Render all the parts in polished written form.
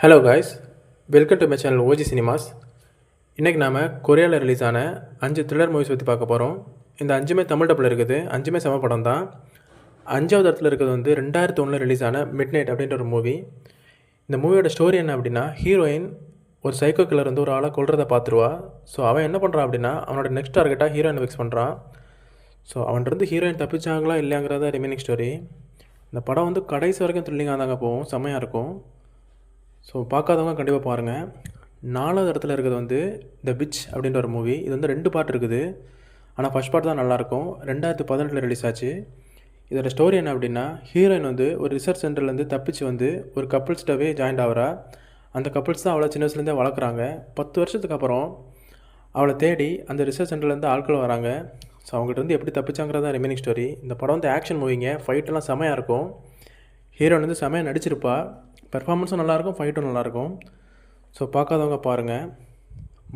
Hello guys, welcome to my channel OG cinemas. இன்றைக்கி நாம் கொரியாவில் ரிலீஸ் ஆன 5 த்ரில்லர் மூவிஸ் பற்றி பார்க்க போகிறோம். இந்த 5மே தமிழ் டப்பில் இருக்குது. 5மே செம படம் தான். 5வது இடத்துல இருக்கிறது வந்து 2001 ரிலீஸ் ஆன மிட் நைட் அப்படின்ற ஒரு மூவி. இந்த மூவியோட ஸ்டோரி என்ன அப்படின்னா, ஹீரோயின் ஒரு சைக்கோ கில்லர் வந்து ஒரு ஆளை கொல்றதை பார்த்துருவா. ஸோ அவன் என்ன பண்ணுறான் அப்படின்னா, அவனோட நெக்ஸ்ட் டார்கெட்டாக ஹீரோயினை ஃபிக்ஸ் பண்ணுறான். ஸோ அவன்கிட்ட ஹீரோயின் தப்பிச்சாங்களா இல்லையாங்கிறத ரிமைனிங் ஸ்டோரி. இந்த படம் வந்து கடைசி வரைக்கும் த்ரில்லிங்காக தாங்க போகும், செம்மையாக இருக்கும். ஸோ பார்க்காதவங்க கண்டிப்பாக பாருங்கள். 4வது இடத்துல இருக்கிறது வந்து த விட்ச் அப்படின்ற ஒரு மூவி. இது வந்து 2 பார்ட் இருக்குது. ஆனால் ஃபஸ்ட் பார்ட் தான் நல்லாயிருக்கும். 2018 ரிலீஸ் ஆச்சு. இதோட ஸ்டோரி என்ன அப்படின்னா, ஹீரோயின் வந்து ஒரு ரிசர்ச் சென்டர்லேருந்து தப்பிச்சு வந்து ஒரு கப்புள்ஸ்கிட்டவே ஜாயின்ட் ஆகிறா. அந்த கப்புள்ஸ் தான் அவளை சின்ன வயசுலேருந்தே வளர்க்குறாங்க. 10 வருஷத்துக்கு அப்புறம் அவளை தேடி அந்த ரிசர்ச் சென்டர்லேருந்து ஆட்கள் வராங்க. ஸோ அவங்கள்ட்ட வந்து எப்படி தப்பிச்சாங்கிறதா ரிமைனிங் ஸ்டோரி. இந்த படம் வந்து ஆக்ஷன் மூவிங்க. ஃபைட்டெல்லாம் செமையாக இருக்கும். ஹீரோயின் வந்து செமையாக நடிச்சிருப்பா. பெர்ஃபார்மன்ஸும் நல்லாயிருக்கும், ஃபைட்டும் நல்லாயிருக்கும். ஸோ பார்க்காதவங்க பாருங்கள்.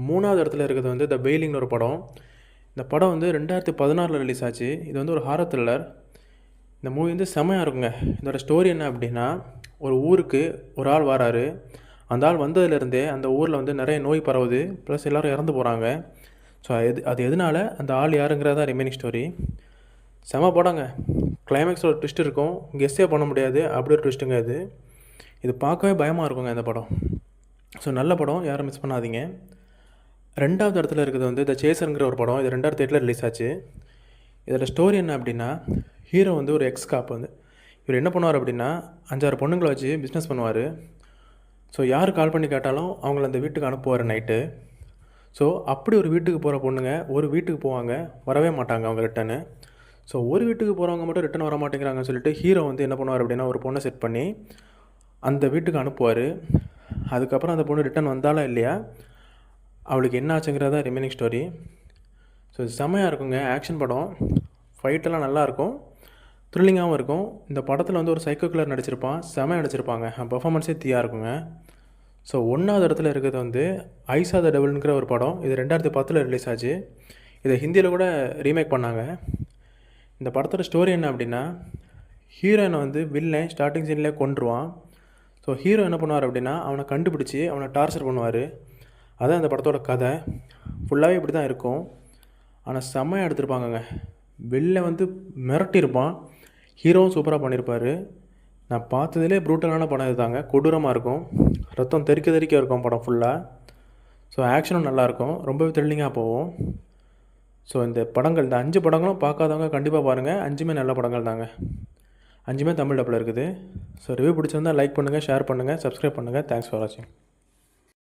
3வது இடத்துல இருக்கிறது வந்து த வெயிலிங்னு ஒரு படம். இந்த படம் வந்து 2016 ரிலீஸ் ஆச்சு. இது வந்து ஒரு ஹாரர் த்ரில்லர். இந்த மூவி வந்து செமையாக இருக்குங்க. இதோட ஸ்டோரி என்ன அப்படின்னா, ஒரு ஊருக்கு ஒரு ஆள் வராரு. அந்த ஆள் வந்ததுலேருந்தே அந்த ஊரில் வந்து நிறைய நோய் பரவுது, ப்ளஸ் எல்லோரும் இறந்து போகிறாங்க. ஸோ அது எதனால் அந்த ஆள் யாருங்கிறதா ரிமைனிங் ஸ்டோரி. செம படங்க. கிளைமேக்ஸில் ஒரு ட்விஸ்ட் இருக்கும், கெஸ்ஸே பண்ண முடியாது, அப்படி ஒரு ட்விஸ்ட்டுங்க இது. இது பார்க்கவே பயமாக இருக்குங்க இந்த படம். ஸோ நல்ல படம், யாரும் மிஸ் பண்ணாதீங்க. 2வது இடத்துல இருக்கிறது வந்து த சேசருங்கிற ஒரு படம். இது 2008 ரிலீஸ் ஆச்சு. இதோட ஸ்டோரி என்ன அப்படின்னா, ஹீரோ வந்து ஒரு எக்ஸ் காப் வந்து இவர் என்ன பண்ணுவார் அப்படின்னா, 5-6 பொண்ணுங்களை வச்சு பிஸ்னஸ் பண்ணுவார். ஸோ யார் கால் பண்ணி கேட்டாலும் அவங்கள அந்த வீட்டுக்கு அனுப்புவார் நைட்டு. ஸோ அப்படி ஒரு வீட்டுக்கு போகிற பொண்ணுங்க ஒரு வீட்டுக்கு போவாங்க, வரவே மாட்டாங்க அவங்க ரிட்டனு. ஸோ ஒரு வீட்டுக்கு போகிறவங்க மட்டும் ரிட்டன் வர மாட்டேங்கிறாங்கன்னு சொல்லிட்டு ஹீரோ வந்து என்ன பண்ணுவார் அப்படின்னா, ஒரு பொண்ணை செட் பண்ணி அந்த வீட்டுக்கு அனுப்புவார். அதுக்கப்புறம் அந்த பொண்ணு ரிட்டன் வந்தாலா இல்லையா, அவளுக்கு என்ன ஆச்சுங்கிறதா ரிமைனிங் ஸ்டோரி. ஸோ செம்மையாக இருக்குங்க. ஆக்ஷன் படம், ஃபைட்டெல்லாம் நல்லாயிருக்கும், த்ரில்லிங்காகவும் இருக்கும். இந்த படத்தில் வந்து ஒரு சைக்கோ கில்லர் நடிச்சிருப்பான், செம்மையாக நடிச்சிருப்பாங்க. பர்ஃபார்மன்ஸே தீயாக இருக்குங்க. ஸோ 1வது இடத்துல இருக்கிறது வந்து ஐசா த டெவில்ங்கிற ஒரு படம். இது 2010 ரிலீஸ் ஆச்சு. இதை ஹிந்தியில் கூட ரீமேக் பண்ணாங்க. இந்த படத்தோட ஸ்டோரி என்ன அப்படின்னா, ஹீரோயினை வந்து வில்லன் ஸ்டார்டிங் சீன்லேயே கொன்றுவான். ஸோ ஹீரோ என்ன பண்ணுவார் அப்படின்னா, அவனை கண்டுபிடிச்சி அவனை டார்ச்சர் பண்ணுவார். அதான் இந்த படத்தோட கதை. ஃபுல்லாகவே இப்படி தான் இருக்கும். ஆனால் செம்மையாக எடுத்திருப்பாங்கங்க. வெளில வந்து மிரட்டியிருப்பான், ஹீரோவும் சூப்பராக பண்ணியிருப்பார். நான் பார்த்ததுலேயே ப்ரூட்டலான படம் இதுதாங்க. கொடூரமாக இருக்கும், ரத்தம் தெறிக்க தெறிக்க இருக்கும் படம் ஃபுல்லாக. ஸோ ஆக்ஷனும் நல்லாயிருக்கும், ரொம்பவே த்ரில்லிங்காக போகும். ஸோ இந்த படங்கள், இந்த 5 படங்களும் பார்க்காதவங்க கண்டிப்பாக பாருங்கள். 5மே நல்ல படங்கள் தாங்க. 5மே தமிழ் டப்பில் இருக்குது. ஸோ ரிவ்யூ பிடிச்சிருந்தால் லைக் பண்ணுங்கள், ஷேர் பண்ணுங்கள், சப்ஸ்கிரைப் பண்ணுங்கள். தேங்க்ஸ் ஃபார் வாட்சிங்.